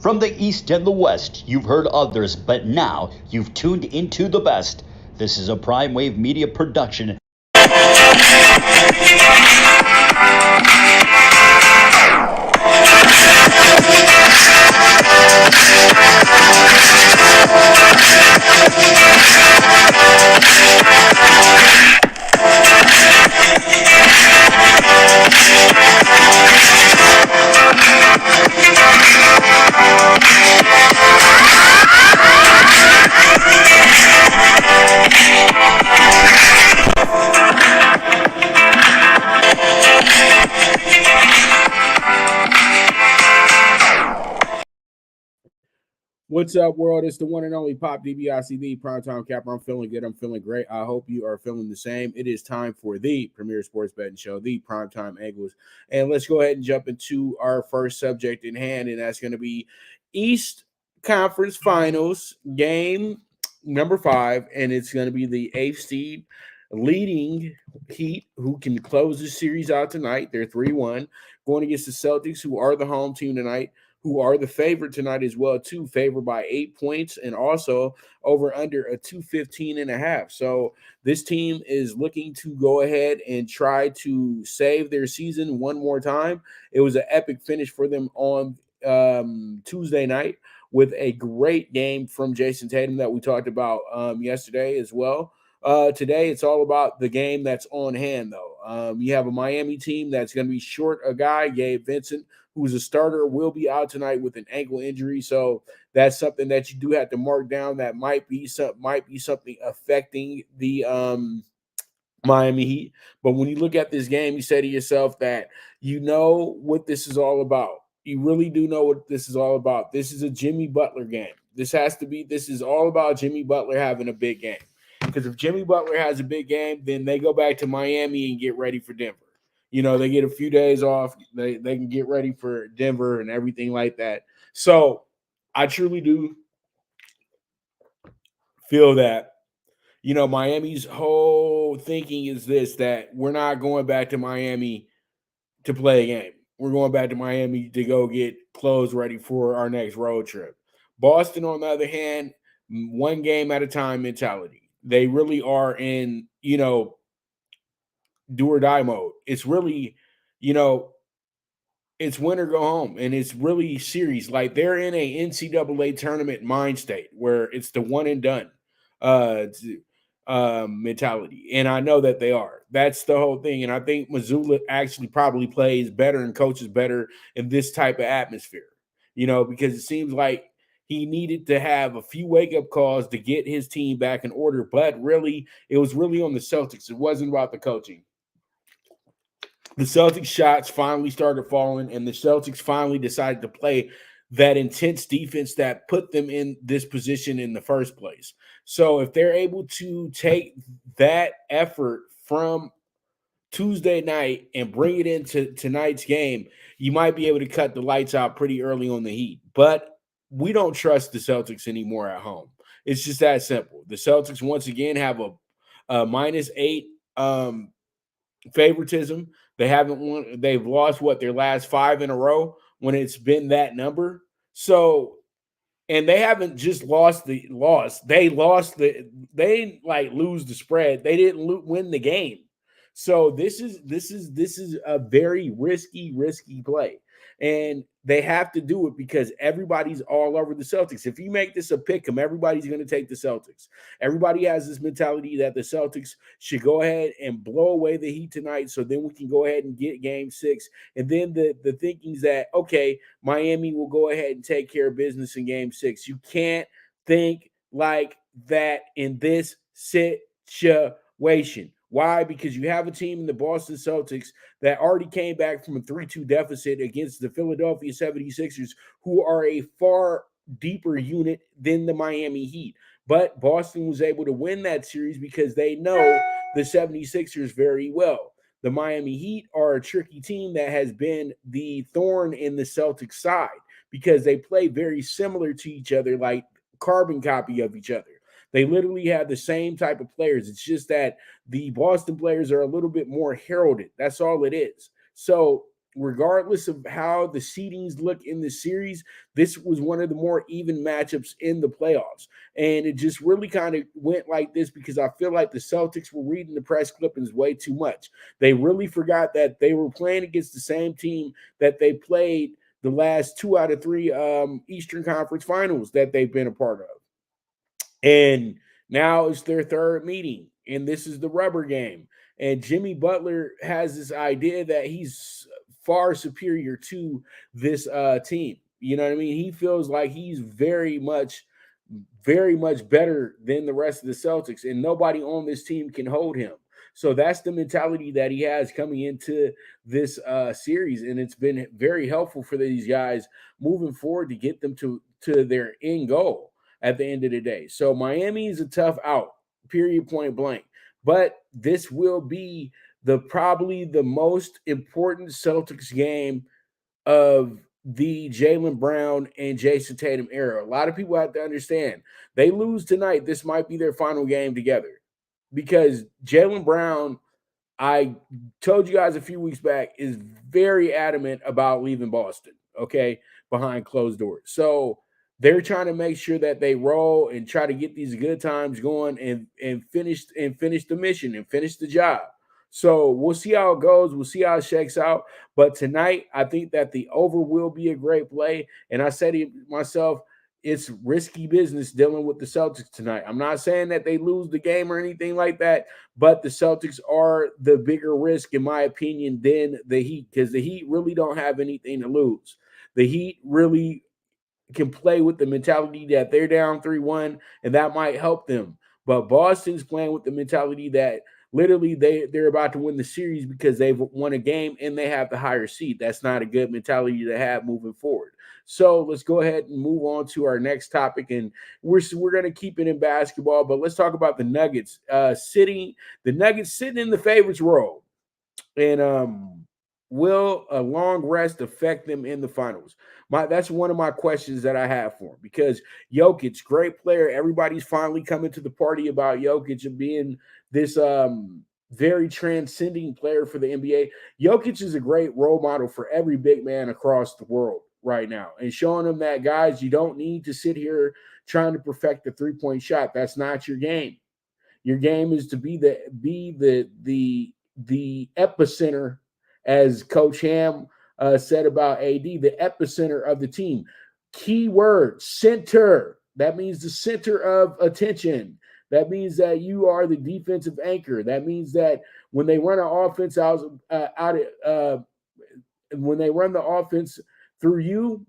From the East and the West, you've heard others, but now you've tuned into the best. This is a Prime Wave Media production. What's up, world? It's the one and only Pop DBICB Primetime Capper. I'm feeling good. I'm feeling great. I hope you are feeling the same. It is time for the premier sports betting show, the Primetime Angles. And let's go ahead and jump into our first subject in hand, and that's going to be East Conference Finals, game number 5, and it's going to be the 8th seed leading Heat, who can close the series out tonight. They're 3-1, going against the Celtics, who are the home team tonight, who are the favorite tonight as well, too, favored by 8 points and also over under a 215.5. So this team is looking to go ahead and try to save their season one more time. It was an epic finish for them on Tuesday night with a great game from Jason Tatum that we talked about yesterday as well. Today, it's all about the game that's on hand, though. You have a Miami team that's going to be short a guy, Gabe Vincent, who's a starter, will be out tonight with an ankle injury. So that's something that you do have to mark down. That might be something affecting the Miami Heat. But when you look at this game, you say to yourself that you know what this is all about. You really do know what this is all about. This is a Jimmy Butler game. This is all about Jimmy Butler having a big game. Because if Jimmy Butler has a big game, then they go back to Miami and get ready for Denver. You know, they get a few days off. They can get ready for Denver and everything like that. So I truly do feel that, you know, Miami's whole thinking is this, that we're not going back to Miami to play a game. We're going back to Miami to go get clothes ready for our next road trip. Boston, on the other hand, one game at a time mentality. They really are in, you know, do or die mode. It's really, you know, it's win or go home, and it's really series. Like, they're in a NCAA tournament mind state where it's the one and done mentality, and I know that they are. That's the whole thing, and I think Missoula actually probably plays better and coaches better in this type of atmosphere, you know, because it seems like he needed to have a few wake-up calls to get his team back in order, but really, it was really on the Celtics. It wasn't about the coaching. The Celtics shots finally started falling, and the Celtics finally decided to play that intense defense that put them in this position in the first place. So if they're able to take that effort from Tuesday night and bring it into tonight's game, you might be able to cut the lights out pretty early on the Heat. But we don't trust the Celtics anymore at home. It's just that simple. The Celtics, once again, have a -8 favoritism. They haven't won. They've lost their last 5 in a row when it's been that number. So, and they haven't just lost. They lose the spread. They didn't win the game. So this is a very risky play. And they have to do it because everybody's all over the Celtics. If you make this a pick 'em, everybody's going to take the Celtics. Everybody has this mentality that the Celtics should go ahead and blow away the Heat tonight, so then we can go ahead and get game 6. And then the thinking is that, okay, Miami will go ahead and take care of business in game 6. You can't think like that in this situation. Why? Because you have a team in the Boston Celtics that already came back from a 3-2 deficit against the Philadelphia 76ers, who are a far deeper unit than the Miami Heat. But Boston was able to win that series because they know the 76ers very well. The Miami Heat are a tricky team that has been the thorn in the Celtics side because they play very similar to each other, like carbon copy of each other. They literally have the same type of players. It's just that the Boston players are a little bit more heralded. That's all it is. So regardless of how the seedings look in the series, this was one of the more even matchups in the playoffs. And it just really kind of went like this because I feel like the Celtics were reading the press clippings way too much. They really forgot that they were playing against the same team that they played the last 2 out of 3 Eastern Conference finals that they've been a part of. And now it's their third meeting, and this is the rubber game. And Jimmy Butler has this idea that he's far superior to this team. You know what I mean? He feels like he's very much better than the rest of the Celtics, and nobody on this team can hold him. So that's the mentality that he has coming into this series, and it's been very helpful for these guys moving forward to get them to their end goal at the end of the day. So Miami is a tough out, period, point blank. But this will be probably the most important Celtics game of the Jaylen Brown and Jason Tatum era. A lot of people have to understand they lose tonight. This might be their final game together because Jaylen Brown, I told you guys a few weeks back, is very adamant about leaving Boston, okay, behind closed doors. So they're trying to make sure that they roll and try to get these good times going and finish the mission and finish the job. So we'll see how it goes. We'll see how it shakes out. But tonight, I think that the over will be a great play. And I said to myself, it's risky business dealing with the Celtics tonight. I'm not saying that they lose the game or anything like that, but the Celtics are the bigger risk, in my opinion, than the Heat, because the Heat really don't have anything to lose. The Heat really can play with the mentality that they're down 3-1, and that might help them. But Boston's playing with the mentality that literally they're about to win the series because they've won a game and they have the higher seed. That's not a good mentality to have moving forward. So let's go ahead and move on to our next topic, and we're going to keep it in basketball, but let's talk about the Nuggets sitting in the favorites role. And will a long rest affect them in the finals? That's one of my questions that I have for him, because Jokic, great player. Everybody's finally coming to the party about Jokic and being this very transcending player for the NBA. Jokic is a great role model for every big man across the world right now, and showing them that, guys, you don't need to sit here trying to perfect the three-point shot. That's not your game. Your game is to be the epicenter, as Coach Ham said about AD, the epicenter of the team. Key word, center. That means the center of attention. That means that you are the defensive anchor. That means that when they run an offense when they run the offense through you,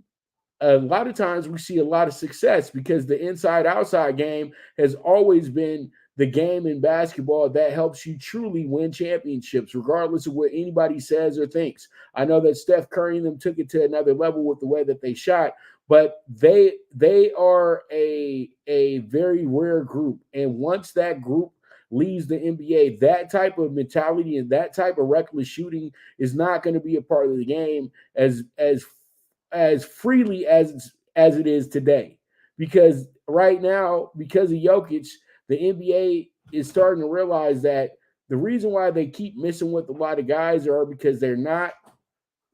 a lot of times we see a lot of success, because the inside-outside game has always been the game in basketball that helps you truly win championships, regardless of what anybody says or thinks. I know that Steph Curry and them took it to another level with the way that they shot, but they are a very rare group. And once that group leaves the NBA, that type of mentality and that type of reckless shooting is not going to be a part of the game as freely as it is today. Because right now, because of Jokic, the NBA is starting to realize that the reason why they keep missing with a lot of guys are because they're not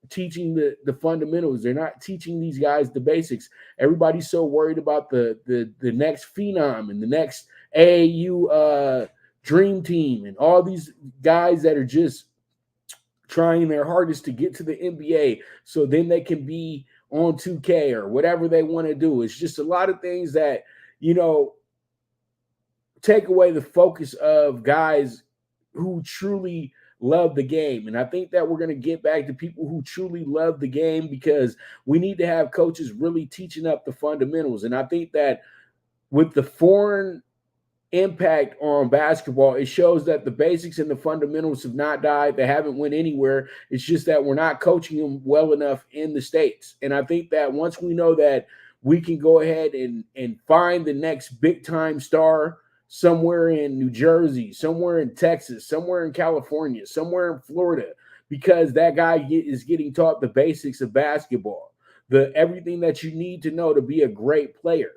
teaching the fundamentals. They're not teaching these guys the basics. Everybody's so worried about the next phenom and the next AAU dream team and all these guys that are just trying their hardest to get to the NBA so then they can be on 2K or whatever they want to do. It's just a lot of things that, take away the focus of guys who truly love the game. And I think that we're going to get back to people who truly love the game, because we need to have coaches really teaching up the fundamentals. And I think that with the foreign impact on basketball, it shows that the basics and the fundamentals have not died. They haven't went anywhere. It's just that we're not coaching them well enough in the States. And I think that once we know that we can go ahead and find the next big time star somewhere in New Jersey, somewhere in Texas, somewhere in California, somewhere in Florida, because that guy is getting taught the basics of basketball, everything that you need to know to be a great player.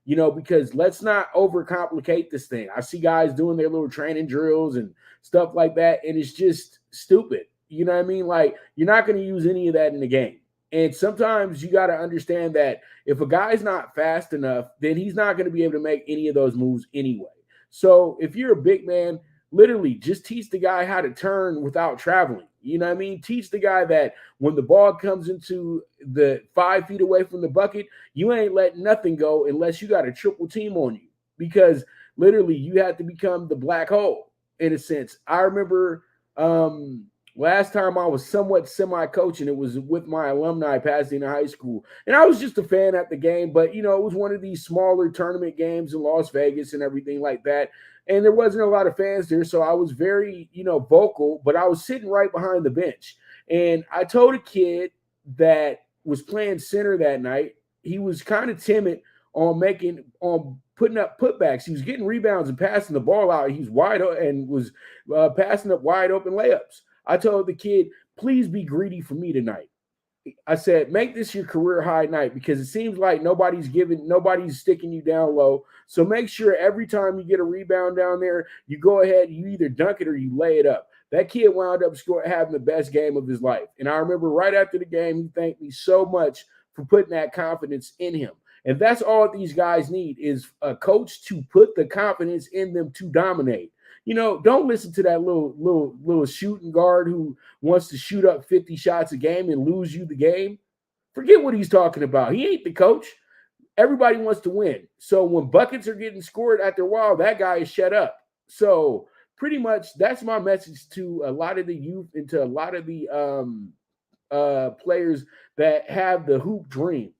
Because let's not overcomplicate this thing. I see guys doing their little training drills and stuff like that, and it's just stupid. You know what I mean? Like, you're not going to use any of that in the game. And sometimes you got to understand that if a guy's not fast enough, then he's not going to be able to make any of those moves anyway. So if you're a big man, literally just teach the guy how to turn without traveling. You know what I mean? Teach the guy that when the ball comes into the 5 feet away from the bucket, you ain't letting nothing go unless you got a triple team on you, because literally you have to become the black hole in a sense. I remember last time I was somewhat semi-coaching, it was with my alumni Pasadena High School. And I was just a fan at the game, but, it was one of these smaller tournament games in Las Vegas and everything like that. And there wasn't a lot of fans there, so I was very, vocal, but I was sitting right behind the bench. And I told a kid that was playing center that night, he was kind of timid on putting up putbacks. He was getting rebounds and passing the ball out. He was wide open and was passing up wide open layups. I told the kid, please be greedy for me tonight. I said, make this your career high night, because it seems like nobody's sticking you down low. So make sure every time you get a rebound down there, you go ahead, you either dunk it or you lay it up. That kid wound up having the best game of his life. And I remember right after the game, he thanked me so much for putting that confidence in him. And that's all these guys need, is a coach to put the confidence in them to dominate. Don't listen to that little shooting guard who wants to shoot up 50 shots a game and lose you the game. Forget what he's talking about. He ain't the coach. Everybody wants to win. So when buckets are getting scored after a while, that guy is shut up. So pretty much that's my message to a lot of the youth and to a lot of the players that have the hoop dream.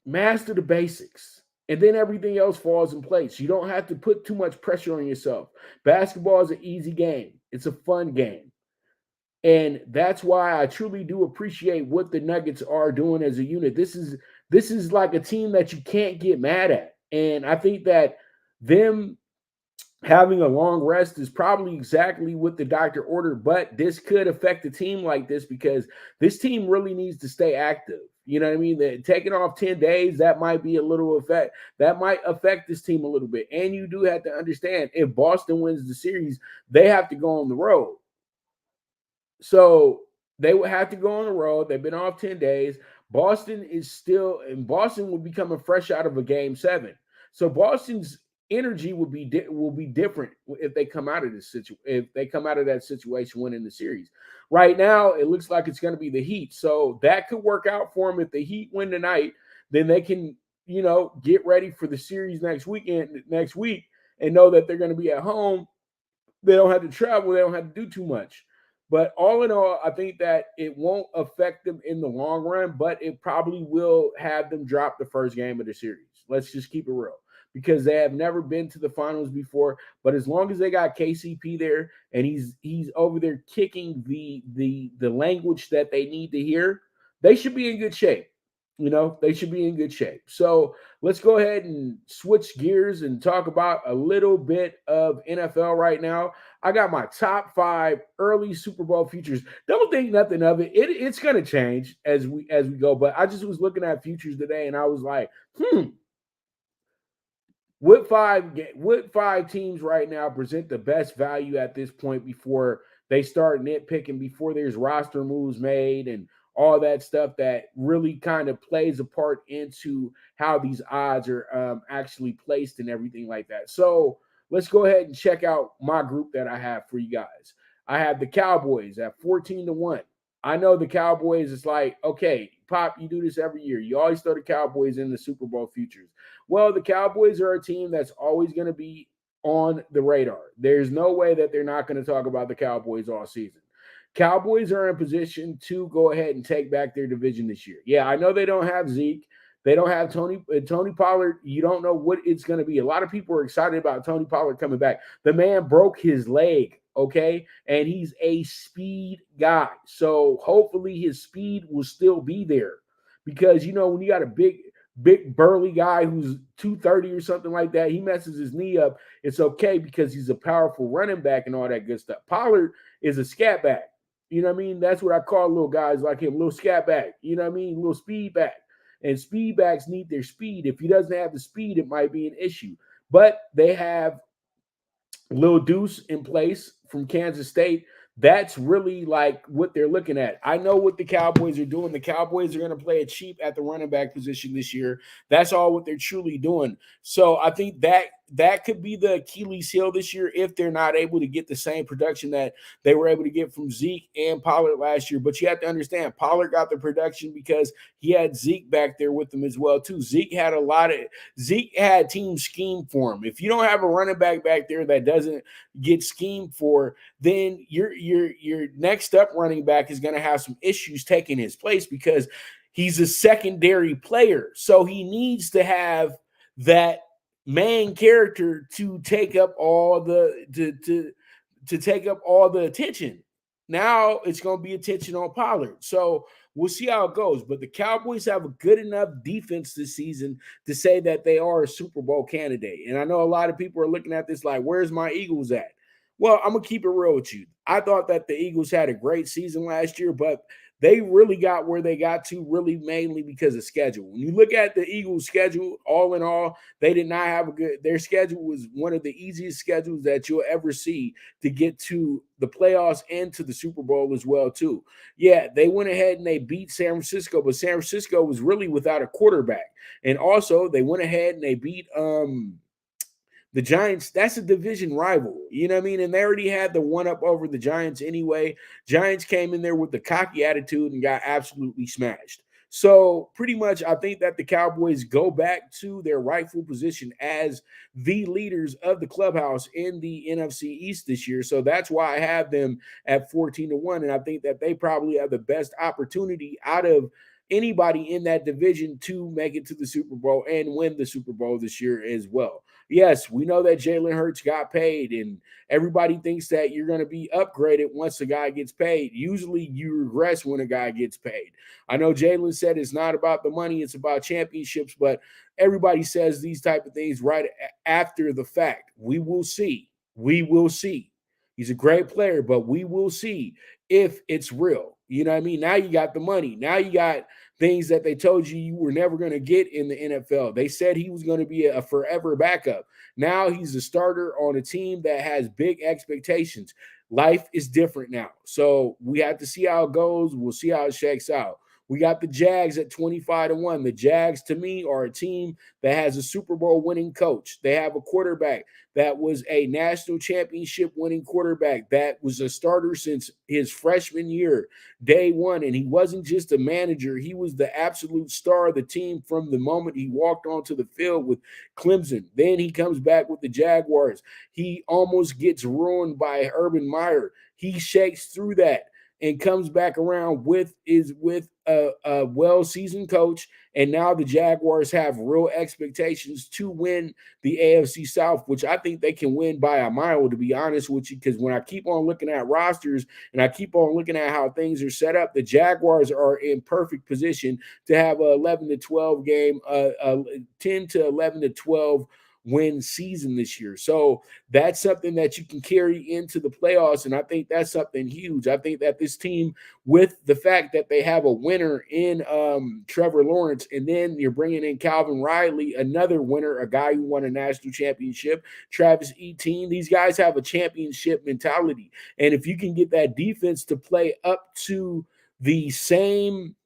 Master the basics. And then everything else falls in place. You don't have to put too much pressure on yourself. Basketball is an easy game. It's a fun game. And that's why I truly do appreciate what the Nuggets are doing as a unit. This is like a team that you can't get mad at. And I think that them having a long rest is probably exactly what the doctor ordered, but this could affect a team like this, because this team really needs to stay active. You know what I mean? Taking off 10 days, that might be a little effect. That might affect this team a little bit. And you do have to understand, if Boston wins the series, they have to go on the road. So they would have to go on the road. They've been off 10 days. Boston will be coming fresh out of a game 7. So Boston's energy will be different if they come out of that situation winning the series. Right now, it looks like it's going to be the Heat. So that could work out for them. If the Heat win tonight, then they can, get ready for the series next week, and know that they're going to be at home. They don't have to travel. They don't have to do too much. But all in all, I think that it won't affect them in the long run, but it probably will have them drop the first game of the series. Let's just keep it real, because they have never been to the finals before. But as long as they got KCP there and he's over there kicking the language that they need to hear, they should be in good shape. They should be in good shape. So let's go ahead and switch gears and talk about a little bit of NFL right now. I got my top 5 early Super Bowl futures. Don't think nothing of it. It's going to change as we go. But I just was looking at futures today, and I was like, what five teams right now present the best value at this point before they start nitpicking, before there's roster moves made and all that stuff that really kind of plays a part into how these odds are actually placed and everything like that. So let's go ahead and check out my group that I have for you guys. I have the Cowboys at 14-1. I know the Cowboys is like, okay, Pop, you do this every year. You always throw the Cowboys in the Super Bowl futures. Well, the Cowboys are a team that's always going to be on the radar. There's no way that they're not going to talk about the Cowboys all season. Cowboys are in position to go ahead and take back their division this year. Yeah, I know they don't have Zeke. They don't have Tony Pollard. You don't know what it's going to be. A lot of people are excited about Tony Pollard coming back. The man broke his leg, okay? And he's a speed guy. So hopefully his speed will still be there, because, when you got a big burly guy who's 230 or something like that, he messes his knee up, it's okay, because he's a powerful running back and all that good stuff. Pollard is a scat back. You know what I mean? That's what I call little guys like him, little scat back. You know what I mean? Little speed back. And speed backs need their speed. If he doesn't have the speed, it might be an issue. But they have Lil Deuce in place from Kansas State. That's really like what they're looking at. I know what the Cowboys are doing. The Cowboys are going to play it cheap at the running back position this year. That's all what they're truly doing. So I think that could be the Achilles heel this year if they're not able to get the same production that they were able to get from Zeke and Pollard last year. But you have to understand, Pollard got the production because he had Zeke back there with him as well too. Zeke had team scheme for him. If you don't have a running back there that doesn't get schemed for, then your next up running back is going to have some issues taking his place because he's a secondary player. So he needs to have that main character to take up all the to take up all the attention. Now it's going to be attention on Pollard. So we'll see how it goes. But the Cowboys have a good enough defense this season to say that they are a Super Bowl candidate. And I know a lot of people are looking at this like, where's my Eagles at? Well, I'm going to keep it real with you. I thought that the Eagles had a great season last year, but they really got where they got to really mainly because of schedule. When you look at the Eagles' schedule, all in all, they did not have their schedule was one of the easiest schedules that you'll ever see to get to the playoffs and to the Super Bowl as well, too. Yeah, they went ahead and they beat San Francisco, but San Francisco was really without a quarterback. And also, they went ahead and they beat the Giants. That's a division rival. You know what I mean? And they already had the one up over the Giants anyway. Giants came in there with the cocky attitude and got absolutely smashed. So pretty much I think that the Cowboys go back to their rightful position as the leaders of the clubhouse in the NFC East this year. So that's why I have them at 14-1. And I think that they probably have the best opportunity out of anybody in that division to make it to the Super Bowl and win the Super Bowl this year as well. Yes, we know that Jalen Hurts got paid, and everybody thinks that you're going to be upgraded once a guy gets paid. Usually you regress when a guy gets paid. I know Jalen said it's not about the money, it's about championships, but everybody says these type of things right after the fact. We will see. We will see. He's a great player, but we will see if it's real. You know what I mean? Now you got the money. Now you got things that they told you were never going to get in the NFL. They said he was going to be a forever backup. Now he's a starter on a team that has big expectations. Life is different now. So we have to see how it goes. We'll see how it shakes out. We got the Jags at 25-1. The Jags, to me, are a team that has a Super Bowl winning coach. They have a quarterback that was a national championship winning quarterback that was a starter since his freshman year, day one. And he wasn't just a manager. He was the absolute star of the team from the moment he walked onto the field with Clemson. Then he comes back with the Jaguars. He almost gets ruined by Urban Meyer. He shakes through that and comes back around with a well-seasoned coach. And now the Jaguars have real expectations to win the AFC South, which I think they can win by a mile, to be honest with you, because when I keep on looking at rosters and I keep on looking at how things are set up, the Jaguars are in perfect position to have a 11-12 game, 10 to 11-12 win season this year. So that's something that you can carry into the playoffs, and I think that's something huge. I think that this team, with the fact that they have a winner in Trevor Lawrence, and then you're bringing in Calvin Riley, another winner, a guy who won a national championship, Travis Etienne, these guys have a championship mentality. And if you can get that defense to play up to the same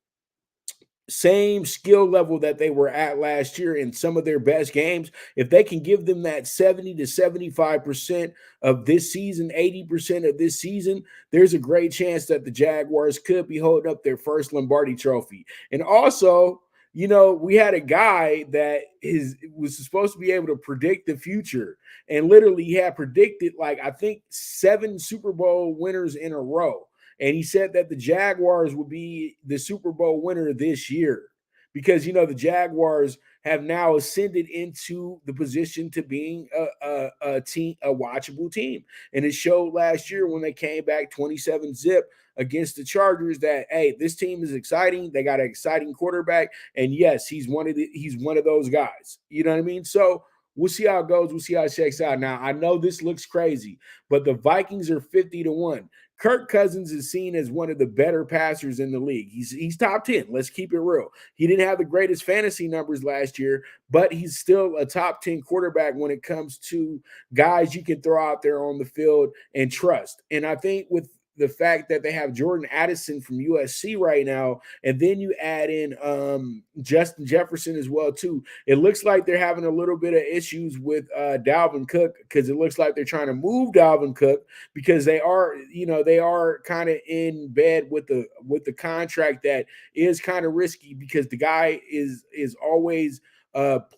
skill level that they were at last year in some of their best games, if they can give them that 70 to 75% of this season, 80% of this season, there's a great chance that the Jaguars could be holding up their first Lombardi trophy. And also, you know, we had a guy that was supposed to be able to predict the future, and literally he had predicted, like, I think 7 Super Bowl winners in a row. And he said that the Jaguars would be the Super Bowl winner this year because, you know, the Jaguars have now ascended into the position to being a team, a watchable team. And it showed last year when they came back 27-0 against the Chargers that, hey, this team is exciting. They got an exciting quarterback. And yes, he's one of those guys. You know what I mean? So we'll see how it goes. We'll see how it checks out. Now, I know this looks crazy, but the Vikings are 50-1. Kirk Cousins is seen as one of the better passers in the league. He's top 10. Let's keep it real. He didn't have the greatest fantasy numbers last year, but he's still a top 10 quarterback when it comes to guys you can throw out there on the field and trust. And I think with the fact that they have Jordan Addison from USC right now, and then you add in Justin Jefferson as well too. It looks like they're having a little bit of issues with Dalvin Cook, because it looks like they're trying to move Dalvin Cook because they are kind of in bed with the contract that is kind of risky, because the guy is always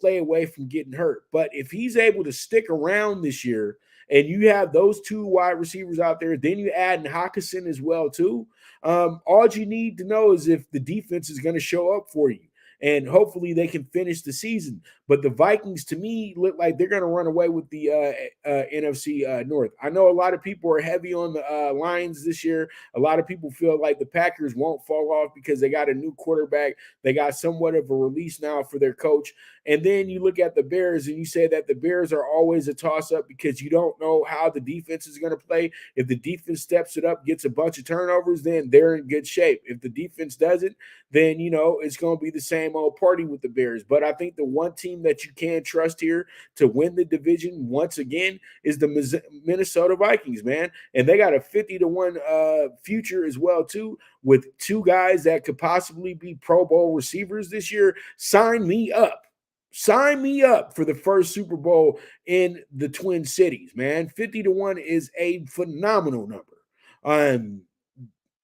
play away from getting hurt. But if he's able to stick around this year, and you have those two wide receivers out there, then you add in Hawkinson as well too. All you need to know is if the defense is going to show up for you, and hopefully they can finish the season. But the Vikings, to me, look like they're going to run away with the NFC North. I know a lot of people are heavy on the Lions this year. A lot of people feel like the Packers won't fall off because they got a new quarterback. They got somewhat of a release now for their coach. And then you look at the Bears and you say that the Bears are always a toss-up because you don't know how the defense is going to play. If the defense steps it up, gets a bunch of turnovers, then they're in good shape. If the defense doesn't, then, it's going to be the same old party with the Bears. But I think the one team that you can trust here to win the division once again is the Minnesota Vikings, man. And they got a 50-1 future as well, too, with two guys that could possibly be Pro Bowl receivers this year. Sign me up. Sign me up for the first Super Bowl in the Twin Cities, man. 50-1 is a phenomenal number.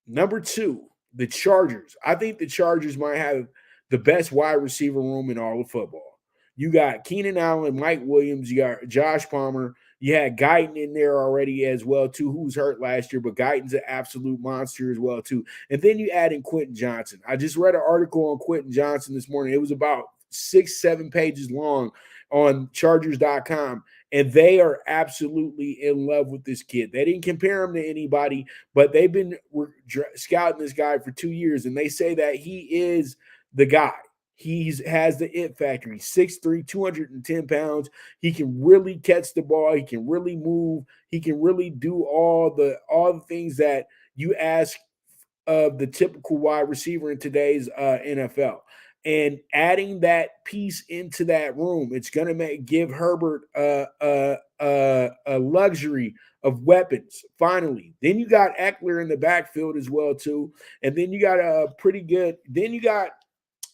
Number two, the Chargers. I think the Chargers might have the best wide receiver room in all of football. You got Keenan Allen, Mike Williams, you got Josh Palmer. You had Guyton in there already as well, too, who was hurt last year, but Guyton's an absolute monster as well, too. And then you add in Quentin Johnson. I just read an article on Quentin Johnson this morning. It was about 6-7 pages long on Chargers.com, and they are absolutely in love with this kid. They didn't compare him to anybody, but they've been scouting this guy for 2 years, and they say that he is the guy. He has the it factor. He's 6'3", 210 pounds. He can really catch the ball. He can really move. He can really do all the things that you ask of the typical wide receiver in today's NFL. And adding that piece into that room, it's going to give Herbert a luxury of weapons, finally. Then you got Eckler in the backfield as well, too. And then you got then you got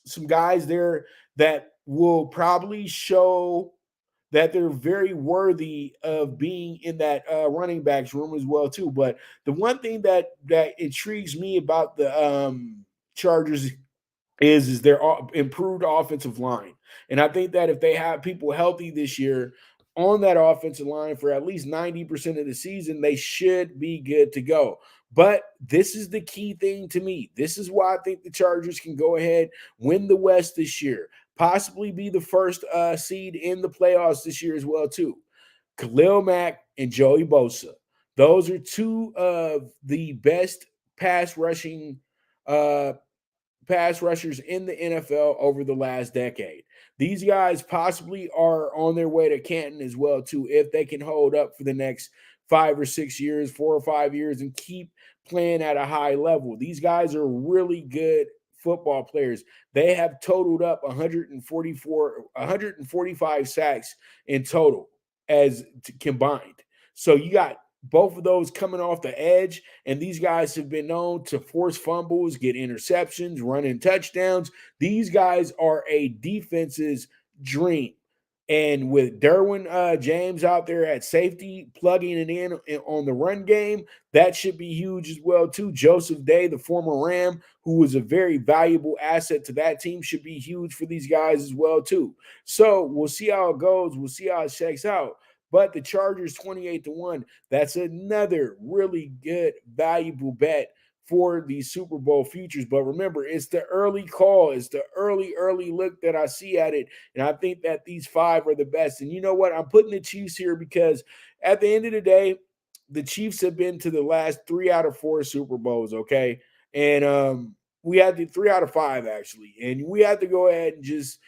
some guys there that will probably show that they're very worthy of being in that running backs room as well, too. But the one thing that intrigues me about the Chargers is their improved offensive line. And I think that if they have people healthy this year on that offensive line for at least 90% of the season, they should be good to go. But this is the key thing to me. This is why I think the Chargers can go ahead, win the West this year, possibly be the first seed in the playoffs this year as well, too. Khalil Mack and Joey Bosa. Those are two of the best pass rushers in the NFL over the last decade. These guys possibly are on their way to Canton as well, too, if they can hold up for the next 5 or 6 years, 4 or 5 years, and keep playing at a high level. These guys are really good football players. They have totaled up 145 sacks in total as combined. So you got both of those coming off the edge, and these guys have been known to force fumbles, get interceptions, run in touchdowns. These guys are a defense's dream. And with Derwin James out there at safety, plugging it in on the run game, that should be huge as well, too. Joseph Day, the former Ram, who was a very valuable asset to that team, should be huge for these guys as well, too. So we'll see how it goes. We'll see how it shakes out. But the Chargers 28-1, that's another really good, valuable bet for these Super Bowl futures. But remember, it's the early call. It's the early look that I see at it. And I think that these 5 are the best. And you know what? I'm putting the Chiefs here because at the end of the day, the Chiefs have been to the last 3 out of 4 Super Bowls, okay? And we had the 3 out of 5, actually. And we had to go ahead and just,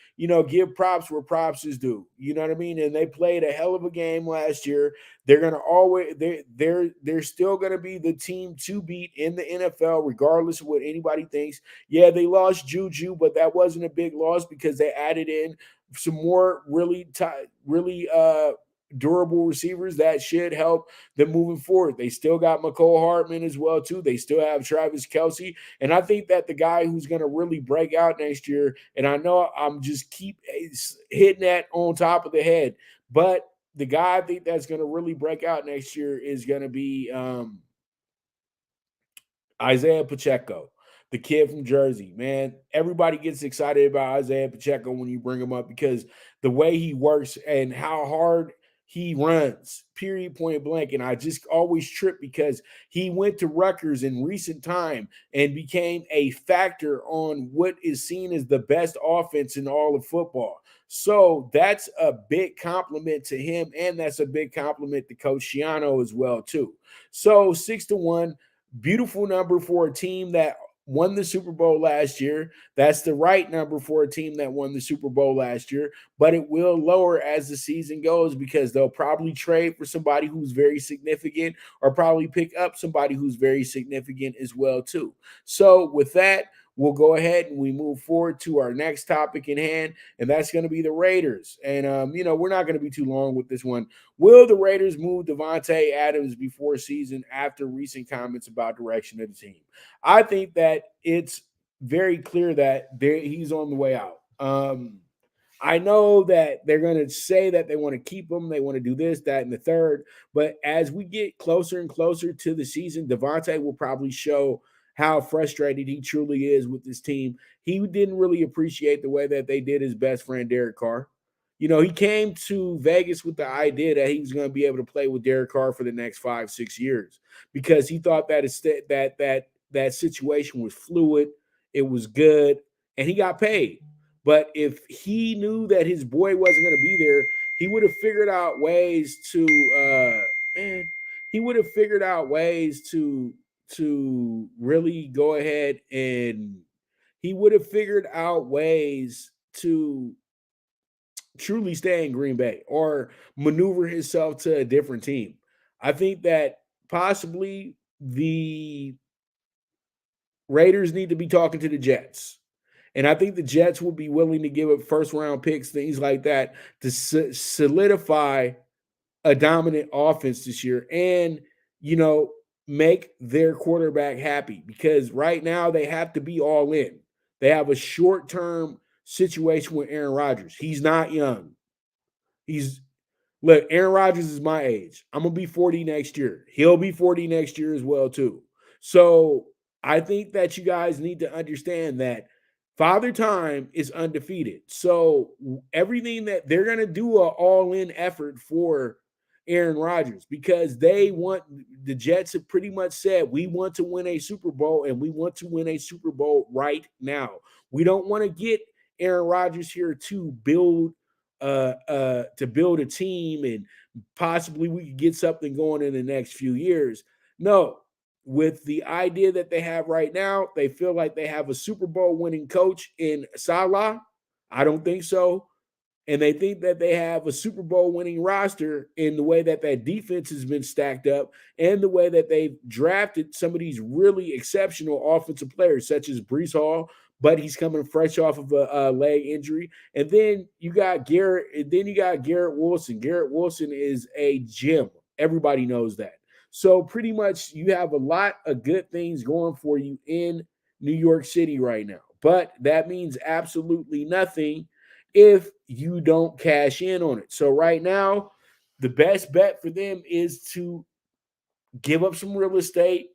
give props where props is due. You know what I mean? And they played a hell of a game last year. They're going to always they're still going to be the team to beat in the NFL, regardless of what anybody thinks. Yeah, they lost Juju, but that wasn't a big loss because they added in some more really durable receivers that should help them moving forward. They still got McCole Hardman as well, too. They still have Travis Kelce. And I think that the guy who's going to really break out next year, and I know I'm just keep hitting that on top of the head, but the guy I think that's going to really break out next year is going to be Isaiah Pacheco, the kid from Jersey. Man, everybody gets excited about Isaiah Pacheco when you bring him up because the way he works and how hard he runs, period, point blank. And I just always trip because he went to Rutgers in recent time and became a factor on what is seen as the best offense in all of football. So that's a big compliment to him, and that's a big compliment to Coach Shiano as well, too. So 6-1. Beautiful number for a team that won the Super Bowl last year. That's the right number for a team that won the Super Bowl last year, but it will lower as the season goes because they'll probably trade for somebody who's very significant or probably pick up somebody who's very significant as well too. So with that, we'll go ahead and we move forward to our next topic in hand, and that's going to be the Raiders. And, we're not going to be too long with this one. Will the Raiders move DaVante Adams before season after recent comments about direction of the team? I think that it's very clear that he's on the way out. I know that they're going to say that they want to keep him. They want to do this, that, and the third. But as we get closer and closer to the season, DaVante will probably show how frustrated he truly is with this team. He didn't really appreciate the way that they did his best friend, Derek Carr. He came to Vegas with the idea that he was going to be able to play with Derek Carr for the next 5-6 years because he thought that that situation was fluid, it was good, and he got paid. But if he knew that his boy wasn't going to be there, he would have figured out ways to really go ahead, and he would have figured out ways to truly stay in Green Bay or maneuver himself to a different team. I think that possibly the Raiders need to be talking to the Jets. And I think the Jets will be willing to give up first-round picks, things like that, to solidify a dominant offense this year and, make their quarterback happy because right now they have to be all in. They have a short-term situation with Aaron Rodgers. He's not young. Look, Aaron Rodgers is my age. I'm going to be 40 next year. He'll be 40 next year as well, too. So I think that you guys need to understand that Father Time is undefeated. So everything that they're going to do an all-in effort for Aaron Rodgers because the Jets have pretty much said, we want to win a Super Bowl and we want to win a Super Bowl right now. We don't want to get Aaron Rodgers here to build a team and possibly we could get something going in the next few years. No, with the idea that they have right now, they feel like they have a Super Bowl winning coach in Salah. I don't think so. And they think that they have a Super Bowl winning roster in the way that defense has been stacked up and the way that they've drafted some of these really exceptional offensive players, such as Breece Hall, but he's coming fresh off of a leg injury. And then you got Garrett Wilson. Garrett Wilson is a gem. Everybody knows that. So pretty much you have a lot of good things going for you in New York City right now. But that means absolutely nothing if you don't cash in on it. So right now, the best bet for them is to give up some real estate,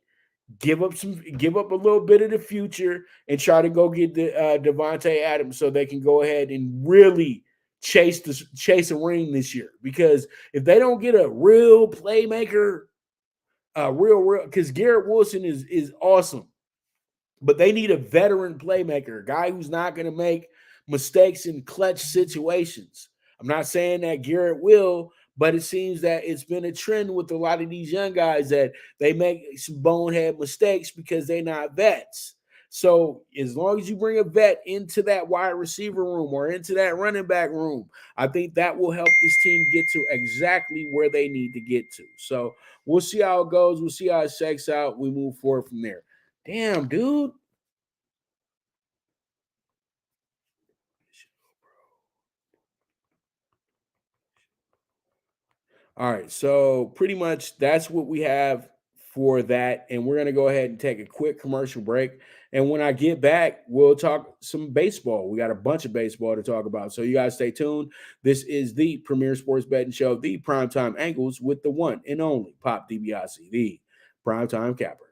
give up a little bit of the future, and try to go get the DaVante Adams so they can go ahead and really chase a ring this year. Because if they don't get a real playmaker, because Garrett Wilson is awesome, but they need a veteran playmaker, a guy who's not going to make mistakes in clutch situations. I'm not saying that Garrett will, but it seems that it's been a trend with a lot of these young guys that they make some bonehead mistakes because they're not vets. So as long as you bring a vet into that wide receiver room or into that running back room, I think that will help this team get to exactly where they need to get to. So we'll see how it goes. We'll see how it shakes out. We move forward from there. Damn, dude. All right, so pretty much that's what we have for that. And we're going to go ahead and take a quick commercial break. And when I get back, we'll talk some baseball. We got a bunch of baseball to talk about. So you guys stay tuned. This is the Premier Sports Betting Show, the Primetime Angles with the one and only Pop DiBiase, the Primetime Capper.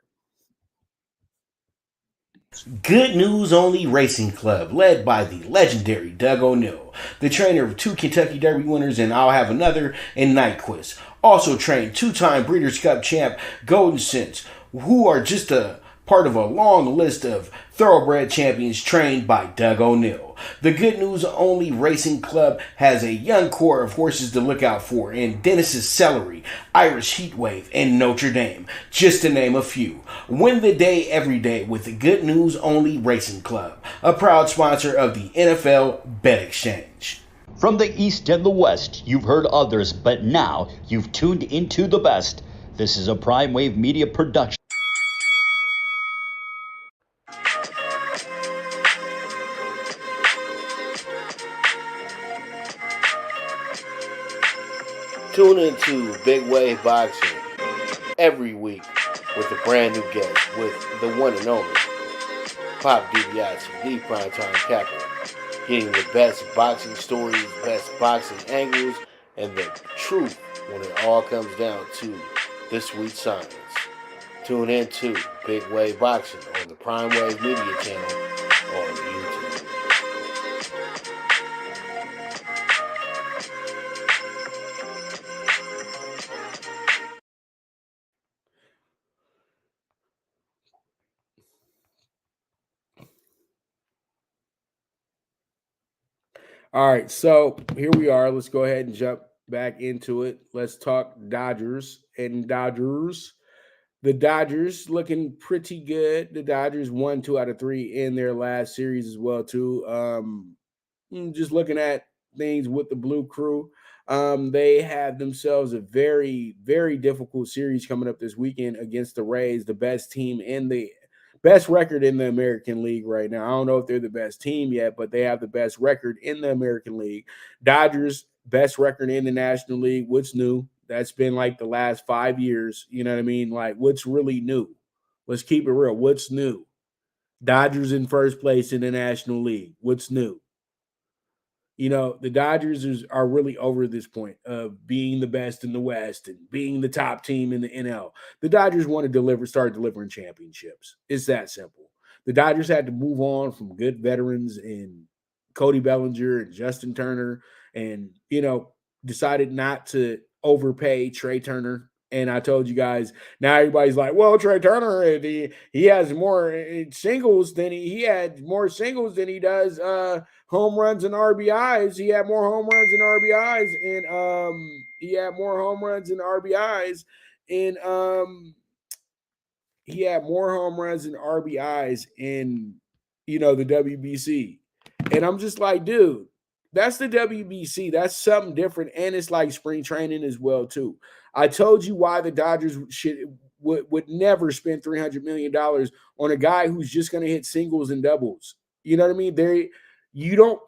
Good News Only Racing Club, led by the legendary Doug O'Neill, the trainer of 2 Kentucky Derby winners and I'll Have Another and Nyquist. Also trained 2-time Breeders' Cup champ Golden Sense, who are just a part of a long list of thoroughbred champions trained by Doug O'Neill. The Good News Only Racing Club has a young core of horses to look out for in Dennis's Celery, Irish Heatwave, and Notre Dame, just to name a few. Win the day every day with the Good News Only Racing Club, a proud sponsor of the NFL Bet Exchange. From the East and the West, you've heard others, but now you've tuned into the best. This is a Prime Wave Media production. Tune into Big Wave Boxing every week with a brand new guest with the one and only Pop DiBiase, the Primetime Capper, getting the best boxing stories, best boxing angles, and the truth when it all comes down to the sweet science. Tune in to Big Wave Boxing on the Prime Wave Media channel on YouTube. All right, so here we are. Let's go ahead and jump back into it. Let's talk Dodgers and Dodgers. The Dodgers looking pretty good. The Dodgers won 2 out of 3 in their last series as well, too. Just looking at things with the Blue Crew, they have themselves a very, very difficult series coming up this weekend against the Rays, the best team in the best record in the American League right now. I don't know if they're the best team yet, but they have the best record in the American League. Dodgers, best record in the National League. What's new? That's been like the last 5 years. You know what I mean? Like, what's really new? Let's keep it real. What's new? Dodgers in first place in the National League. What's new? You know, the Dodgers are really over this point of being the best in the West and being the top team in the NL. The Dodgers want to start delivering championships. It's that simple. The Dodgers had to move on from good veterans in Cody Bellinger and Justin Turner and, decided not to overpay Trey Turner. And I told you guys, now everybody's like, well, Trey Turner, he has more singles than he had more singles than he does home runs and RBIs. He had more home runs and RBIs, and he had more home runs and RBIs, and he had more home runs and RBIs in the WBC. And I'm just like, dude, that's the WBC. That's something different, and it's like spring training as well too. I told you why the Dodgers would never spend $300 million on a guy who's just going to hit singles and doubles. You know what I mean? You don't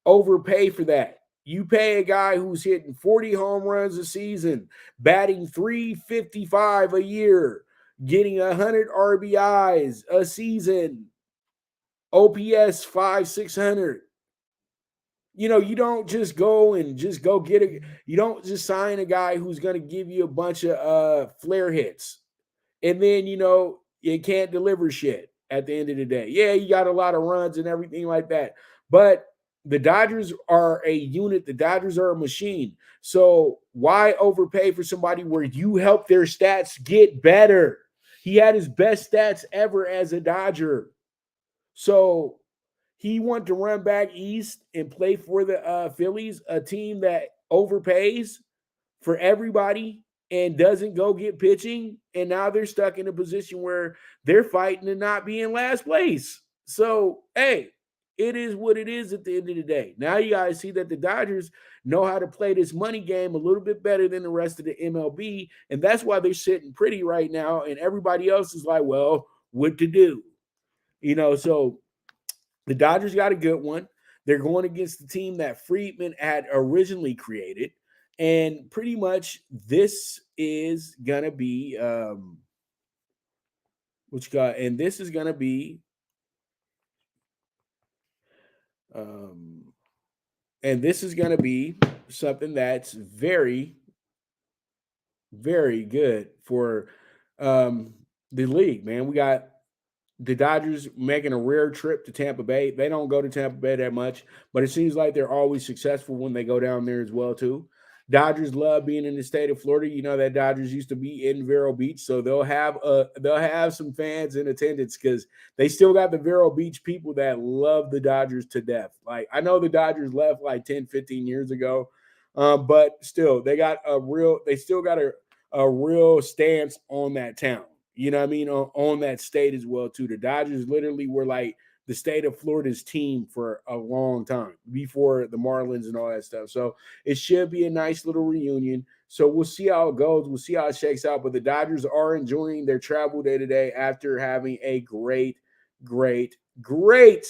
overpay for that. You pay a guy who's hitting 40 home runs a season, batting .355 a year, getting 100 RBIs a season, OPS 600. You don't just go get you don't just sign a guy who's going to give you a bunch of flare hits. And then, you can't deliver shit at the end of the day. Yeah, you got a lot of runs and everything like that. But the Dodgers are a unit. The Dodgers are a machine. So why overpay for somebody where you help their stats get better? He had his best stats ever as a Dodger. So he wanted to run back east and play for the Phillies, a team that overpays for everybody and doesn't go get pitching. And now they're stuck in a position where they're fighting to not be in last place. So, hey, it is what it is at the end of the day. Now you guys see that the Dodgers know how to play this money game a little bit better than the rest of the MLB. And that's why they're sitting pretty right now. And everybody else is like, well, what to do? So the Dodgers got a good one. They're going against the team that Friedman had originally created. And pretty much this is gonna be this is gonna be something that's very, very good for the league, man. We got the Dodgers making a rare trip to Tampa Bay. They don't go to Tampa Bay that much, but it seems like they're always successful when they go down there as well too. Dodgers love being in the state of Florida. You know that Dodgers used to be in Vero Beach, so they'll have some fans in attendance because they still got the Vero Beach people that love the Dodgers to death. Like I know the Dodgers left like 10, 15 years ago, but still they still got a real stance on that town. You know what I mean? On that state as well, too. The Dodgers literally were like the state of Florida's team for a long time before the Marlins and all that stuff. So it should be a nice little reunion. So we'll see how it goes. We'll see how it shakes out. But the Dodgers are enjoying their travel day today after having a great, great, great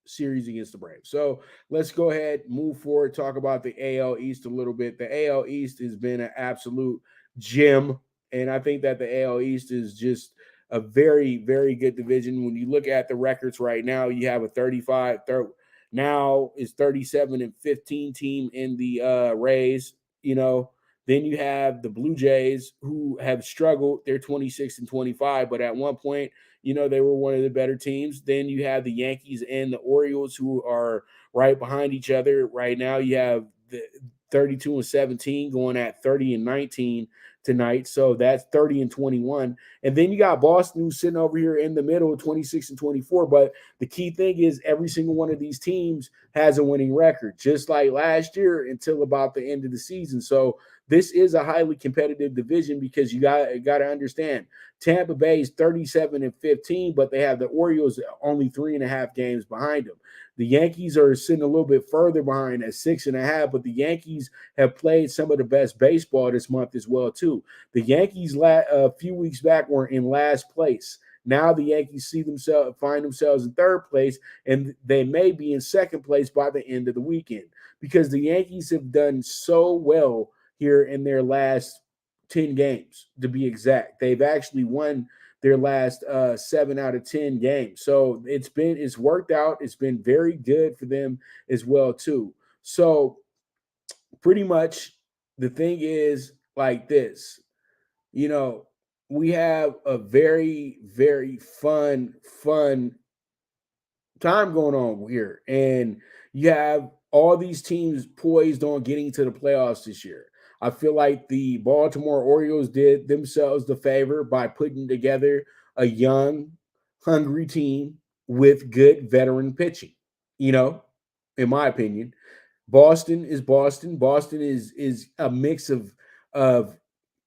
series against the Braves. So let's go ahead, move forward, talk about the AL East a little bit. The AL East has been an absolute gem. And I think that the AL East is just a very, very good division. When you look at the records right now, you have a now is 37-15 team in the Rays, you know. Then you have the Blue Jays who have struggled. They're 26-25, but at one point, you know, they were one of the better teams. Then you have the Yankees and the Orioles who are right behind each other. Right now, you have the 32-17 going at 30-19 tonight. So that's 30-21. And then you got Boston who's sitting over here in the middle, 26-24. But the key thing is every single one of these teams has a winning record, just like last year until about the end of the season. So this is a highly competitive division because you got to understand Tampa Bay is 37-15, but they have the Orioles only 3.5 games behind them. The Yankees are sitting a little bit further behind at 6.5, but the Yankees have played some of the best baseball this month as well too. The Yankees a few weeks back were in last place. Now the Yankees find themselves in third place, and they may be in second place by the end of the weekend because the Yankees have done so well here in their last 10 games, to be exact. They've actually won their last 7 out of 10 games. So it's worked out. It's been very good for them as well too. So pretty much the thing is like this, you know, we have a very, very fun time going on here. And you have all these teams poised on getting to the playoffs this year. I feel like the Baltimore Orioles did themselves the favor by putting together a young, hungry team with good veteran pitching, you know, in my opinion. Boston is Boston. Boston is a mix of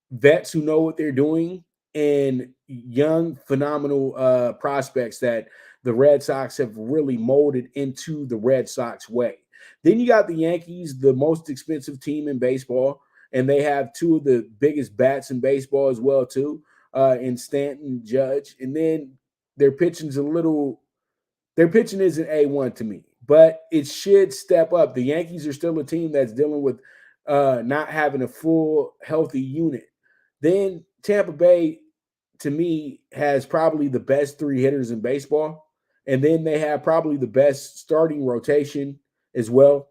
vets who know what they're doing and young, phenomenal prospects that the Red Sox have really molded into the Red Sox way. Then you got the Yankees, the most expensive team in baseball, and they have two of the biggest bats in baseball as well too, in Stanton, Judge. And then their pitching isn't A1 to me, but it should step up. The Yankees are still a team that's dealing with not having a full healthy unit. Then Tampa Bay, to me, has probably the best 3 hitters in baseball. And then they have probably the best starting rotation as well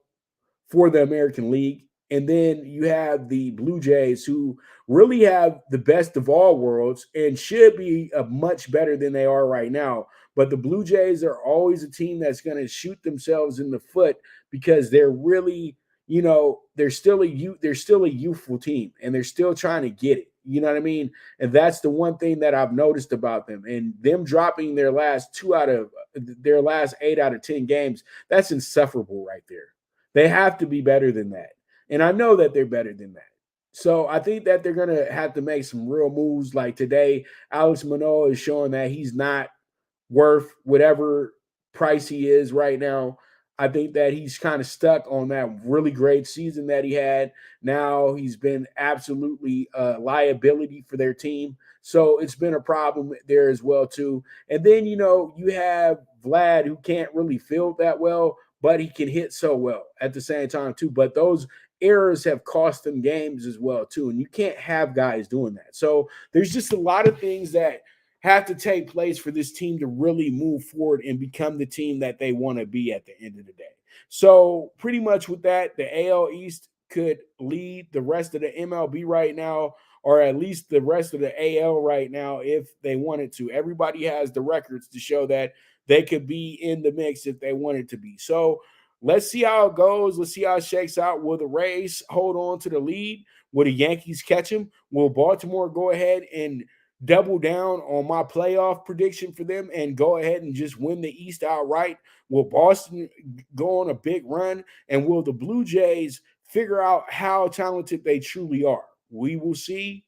for the American League. And then you have the Blue Jays, who really have the best of all worlds and should be much better than they are right now. But the Blue Jays are always a team that's going to shoot themselves in the foot because they're really, you know, they're still a youthful team and they're still trying to get it. You know what I mean? And that's the one thing that I've noticed about them. And them dropping their last 8 out of 10 games, that's insufferable right there. They have to be better than that. And I know that they're better than that. So I think that they're going to have to make some real moves. Like today, Alex Manoah is showing that he's not worth whatever price he is right now. I think that he's kind of stuck on that really great season that he had. Now he's been absolutely a liability for their team. So it's been a problem there as well, too. And then, you know, you have Vlad who can't really field that well, but he can hit so well at the same time, too. But those errors have cost them games as well too, and you can't have guys doing that. So there's just a lot of things that have to take place for this team to really move forward and become the team that they want to be at the end of the day. So pretty much with that, the AL East could lead the rest of the MLB right now, or at least the rest of the AL right now if they wanted to. Everybody has the records to show that they could be in the mix if they wanted to be. So let's see how it goes. Let's see how it shakes out. Will the Rays hold on to the lead? Will the Yankees catch them? Will Baltimore go ahead and double down on my playoff prediction for them and go ahead and just win the East outright? Will Boston go on a big run? And will the Blue Jays figure out how talented they truly are? We will see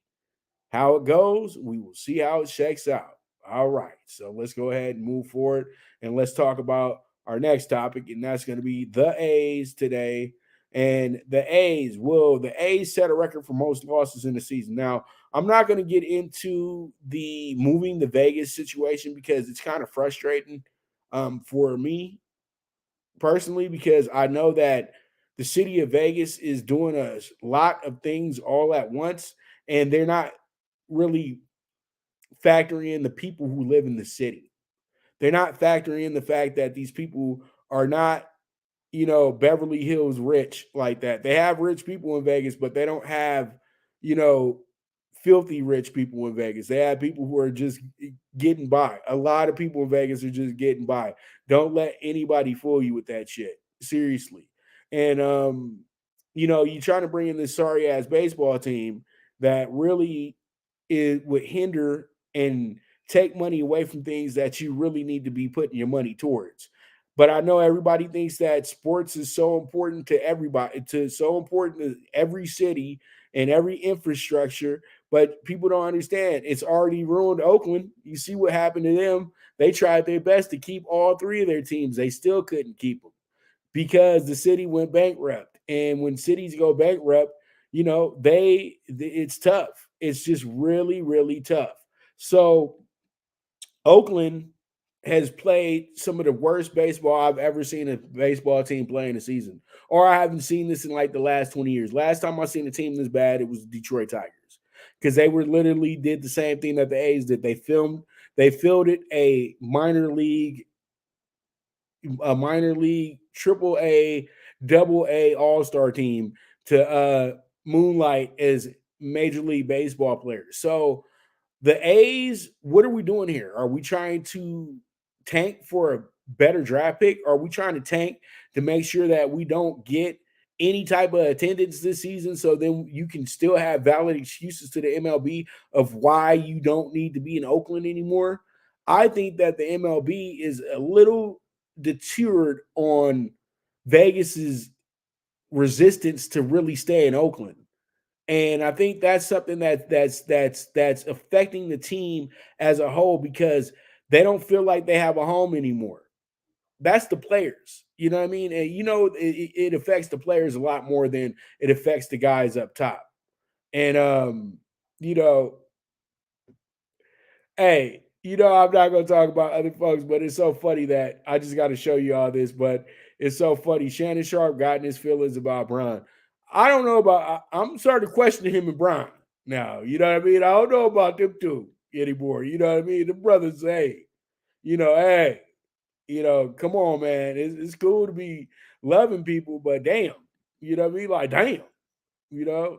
how it goes. We will see how it shakes out. All right. So let's go ahead and move forward and let's talk about our next topic, and that's going to be the A's today. And the A's set a record for most losses in the season? Now, I'm not going to get into the moving the Vegas situation because it's kind of frustrating for me personally, because I know that the city of Vegas is doing a lot of things all at once, and they're not really factoring in the people who live in the city. They're not factoring in the fact that these people are not, Beverly Hills rich like that. They have rich people in Vegas, but they don't have, filthy rich people in Vegas. They have people who are just getting by. A lot of people in Vegas are just getting by. Don't let anybody fool you with that shit. Seriously. And you're trying to bring in this sorry ass baseball team that really would hinder and take money away from things that you really need to be putting your money towards. But I know everybody thinks that sports is so important to everybody, so important to every city and every infrastructure. But people don't understand. It's already ruined Oakland. You see what happened to them. They tried their best to keep all three of their teams. They still couldn't keep them because the city went bankrupt. And when cities go bankrupt, it's tough. It's just really, really tough. So Oakland has played some of the worst baseball I've ever seen a baseball team play in a season. Or I haven't seen this in like the last 20 years. Last time I seen a team this bad, it was the Detroit Tigers. Because they were literally did the same thing that the A's did. They fielded a minor league, triple A, double A all-star team to moonlight as Major League Baseball players. So the A's, what are we doing here? Are we trying to tank for a better draft pick? Are we trying to tank to make sure that we don't get any type of attendance this season so then you can still have valid excuses to the MLB of why you don't need to be in Oakland anymore? I think that the MLB is a little deterred on Vegas's resistance to really stay in Oakland. And I think that's something that's affecting the team as a whole because they don't feel like they have a home anymore. That's the players. You know what I mean? And it affects the players a lot more than it affects the guys up top. And hey, I'm not going to talk about other folks, but it's so funny that I just got to show you all this. But it's so funny. Shannon Sharp got in his feelings about Brian. I don't know about. I'm starting to question him and Brian now. You know what I mean? I don't know about them two anymore. You know what I mean? The brothers, hey, come on, man. It's cool to be loving people, but damn, you know what I mean? Like, damn,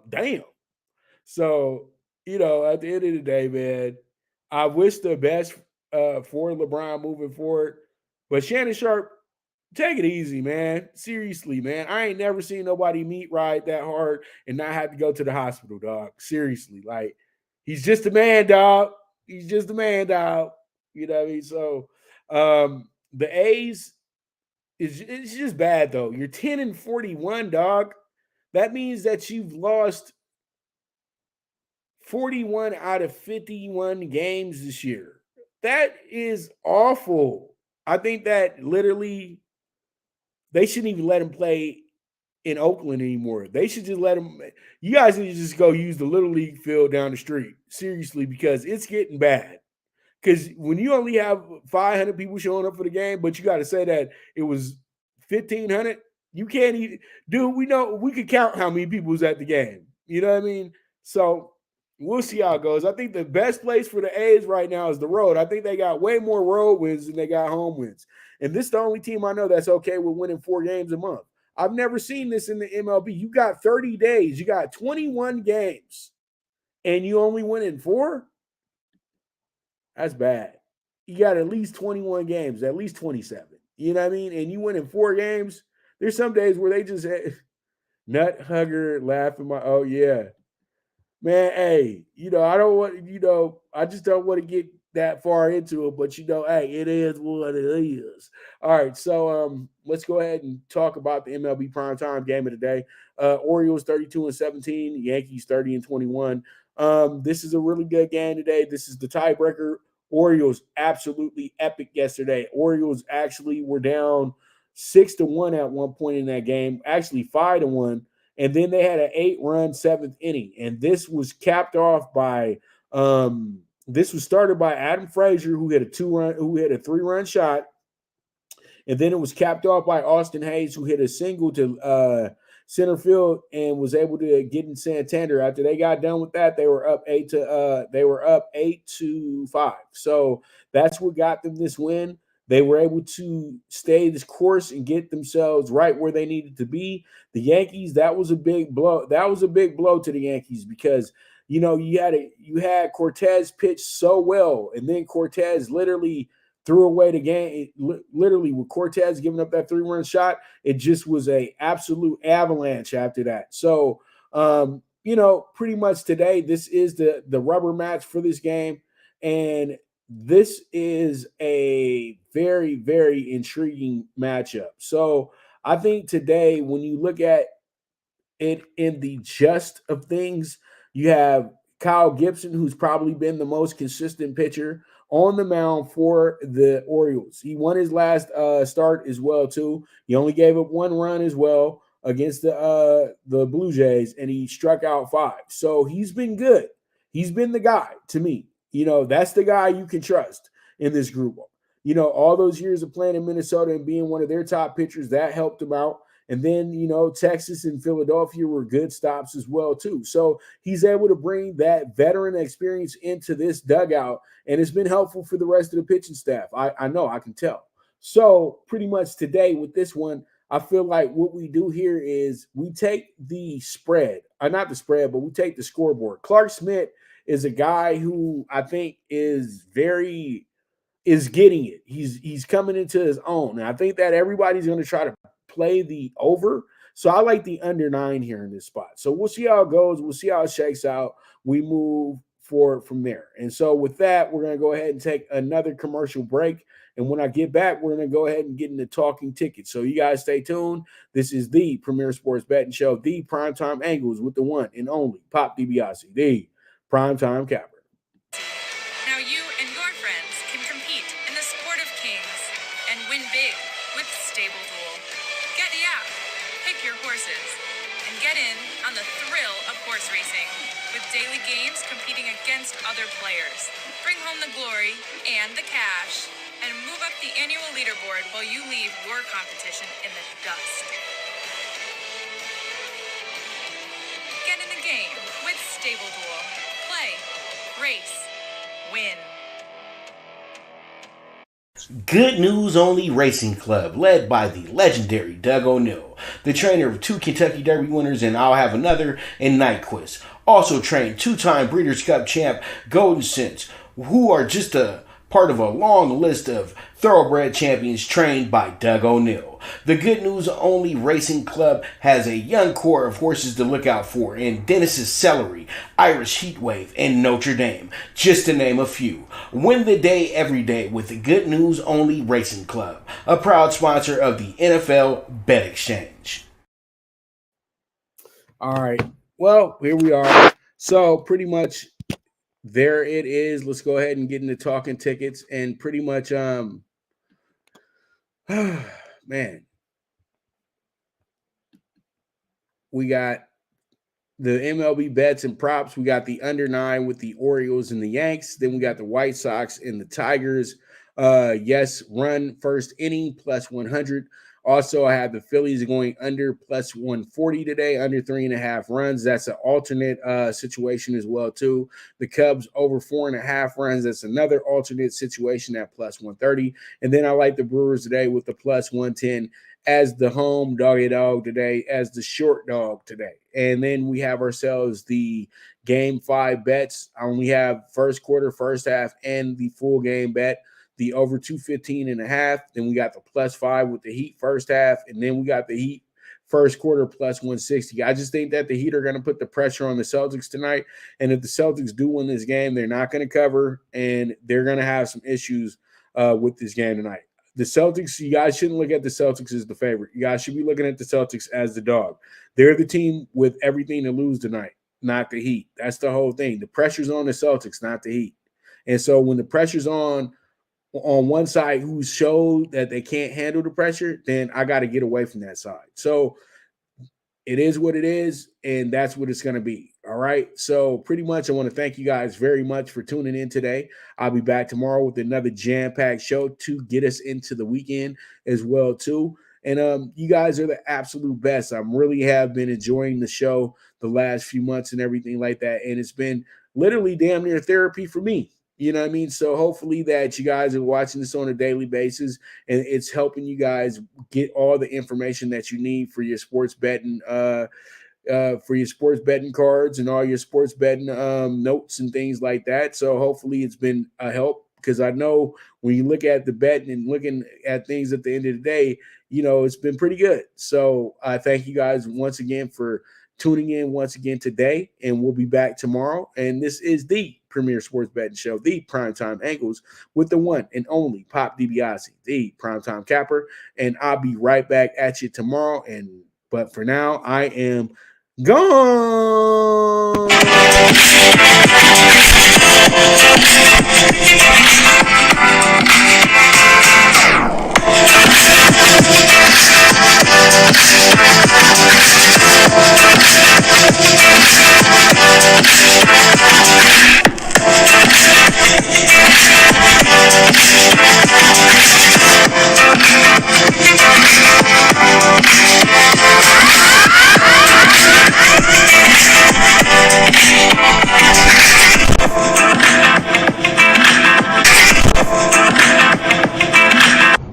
damn. So, at the end of the day, man, I wish the best for LeBron moving forward. But Shannon Sharp, take it easy, man. Seriously, man. I ain't never seen nobody meat ride that hard and not have to go to the hospital, dog. Seriously. Like, he's just a man, dog. He's just a man, dog. You know what I mean? So, the A's, it's just bad, though. You're 10-41, dog. That means that you've lost 41 out of 51 games this year. That is awful. I think that literally they shouldn't even let him play in Oakland anymore. They should just let him. You guys need to just go use the Little League field down the street. Seriously, because it's getting bad. Because when you only have 500 people showing up for the game, but you got to say that it was 1,500 You can't even, dude. We know we could count how many people was at the game. You know what I mean? So we'll see how it goes. I think the best place for the A's right now is the road. I think they got way more road wins than they got home wins. And this is the only team I know that's okay with winning 4 games a month. I've never seen this in the MLB. You got 30 days, you got 21 games, and you only win in 4? That's bad. You got at least 21 games, at least 27. You know what I mean? And you win in 4 games. There's some days where they just nut hugger laughing oh yeah. Man, hey, I don't want, I just don't want to get that far into it, but hey, it is what it is. All right, so let's go ahead and talk about the MLB primetime game of the day. Orioles 32-17, Yankees 30-21. This is a really good game today. This is the tiebreaker. Orioles absolutely epic yesterday. Orioles actually were down 6-1 at one point in that game, actually 5-1. And then they had an 8-run 7th inning. And this was capped off by this was started by Adam Frazier, who hit a 3-run shot. And then it was capped off by Austin Hayes, who hit a single to center field and was able to get in Santander. After they got done with that, they were up 8-5. So that's what got them this win. They were able to stay this course and get themselves right where they needed to be. The Yankees, that was a big blow. That was a big blow to the Yankees because you had Cortez pitch so well, and then Cortez literally threw away the game. Literally, with Cortez giving up that 3-run shot, it just was a absolute avalanche after that. So, pretty much today, this is the rubber match for this game, and this is a very, very intriguing matchup. So I think today, when you look at it in the gist of things, you have Kyle Gibson, who's probably been the most consistent pitcher on the mound for the Orioles. He won his last start as well, too. He only gave up 1 run as well against the Blue Jays, and he struck out 5. So he's been good. He's been the guy to me. That's the guy you can trust in this group. All those years of playing in Minnesota and being one of their top pitchers, that helped him out. And then, Texas and Philadelphia were good stops as well, too. So he's able to bring that veteran experience into this dugout, and it's been helpful for the rest of the pitching staff. I know, I can tell. So pretty much today with this one, I feel like what we do here is we take the spread, not the spread, but we take the scoreboard. Clark Smith is a guy who I think is getting it. He's coming into his own. And I think that everybody's going to try to play the over. So I like the under 9 here in this spot. So we'll see how it goes. We'll see how it shakes out. We move forward from there. And so with that, we're going to go ahead and take another commercial break. And when I get back, we're going to go ahead and get into talking tickets. So you guys stay tuned. This is the Premier Sports Betting Show, the Primetime Angles with the one and only Pop DiBiase, the Primetime Capper. Now you and your friends can compete in the sport of kings and win big with Stable Duel. Get the app, pick your horses, and get in on the thrill of horse racing with daily games competing against other players. Bring home the glory and the cash and move up the annual leaderboard while you leave your competition in the dust. Get in the game with Stable Duel. Play, race, win. Good News Only Racing Club, led by the legendary Doug O'Neill, the trainer of 2 Kentucky Derby winners, and I'll have another in Nyquist. Also trained 2-time Breeders' Cup champ Golden Sense, who are just a part of a long list of thoroughbred champions trained by Doug O'Neill. The Good News Only Racing Club has a young core of horses to look out for in Dennis's Celery, Irish Heatwave, and Notre Dame, just to name a few. Win the day every day with the Good News Only Racing Club, a proud sponsor of the NFL Bet Exchange. All right. Well, here we are. So pretty much there it is. Let's go ahead and get into talking tickets. And pretty much, man, we got the MLB bets and props. We got the under 9 with the Orioles and the Yanks. Then we got the White Sox and the Tigers. Yes, run first inning plus 100. Also, I have the Phillies going under plus 140 today, under 3.5 runs. That's an alternate situation as well, too. The Cubs over 4.5 runs. That's another alternate situation at plus 130. And then I like the Brewers today with the plus 110 as the home doggy dog today, as the short dog today. And then we have ourselves the game 5 bets. We have first quarter, first half, and the full game bet. The over 215.5. Then we got the plus 5 with the Heat first half. And then we got the Heat first quarter plus 160. I just think that the Heat are going to put the pressure on the Celtics tonight. And if the Celtics do win this game, they're not going to cover. And they're going to have some issues with this game tonight. The Celtics, you guys shouldn't look at the Celtics as the favorite. You guys should be looking at the Celtics as the dog. They're the team with everything to lose tonight, not the Heat. That's the whole thing. The pressure's on the Celtics, not the Heat. And so when the pressure's on one side who showed that they can't handle the pressure, then I got to get away from that side. So it is what it is, and that's what it's going to be. All right. So pretty much I want to thank you guys very much for tuning in today. I'll be back tomorrow with another jam-packed show to get us into the weekend as well, too. And you guys are the absolute best. I really have been enjoying the show the last few months and everything like that. And it's been literally damn near therapy for me. You know what I mean? So hopefully that you guys are watching this on a daily basis and it's helping you guys get all the information that you need for your sports betting, cards and all your sports betting notes and things like that. So hopefully it's been a help, because I know when you look at the betting and looking at things at the end of the day, you know, it's been pretty good. So I thank you guys once again for tuning in once again today, and we'll be back tomorrow. And this is the premier sports betting show, the PrimeTime Angles, with the one and only Pop DiBiase, the Primetime Capper. And I'll be right back at you tomorrow. But for now, I am gone.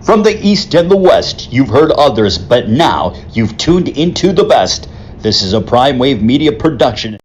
From the East and the West, you've heard others, but now you've tuned into the best. This is a Prime Wave Media production.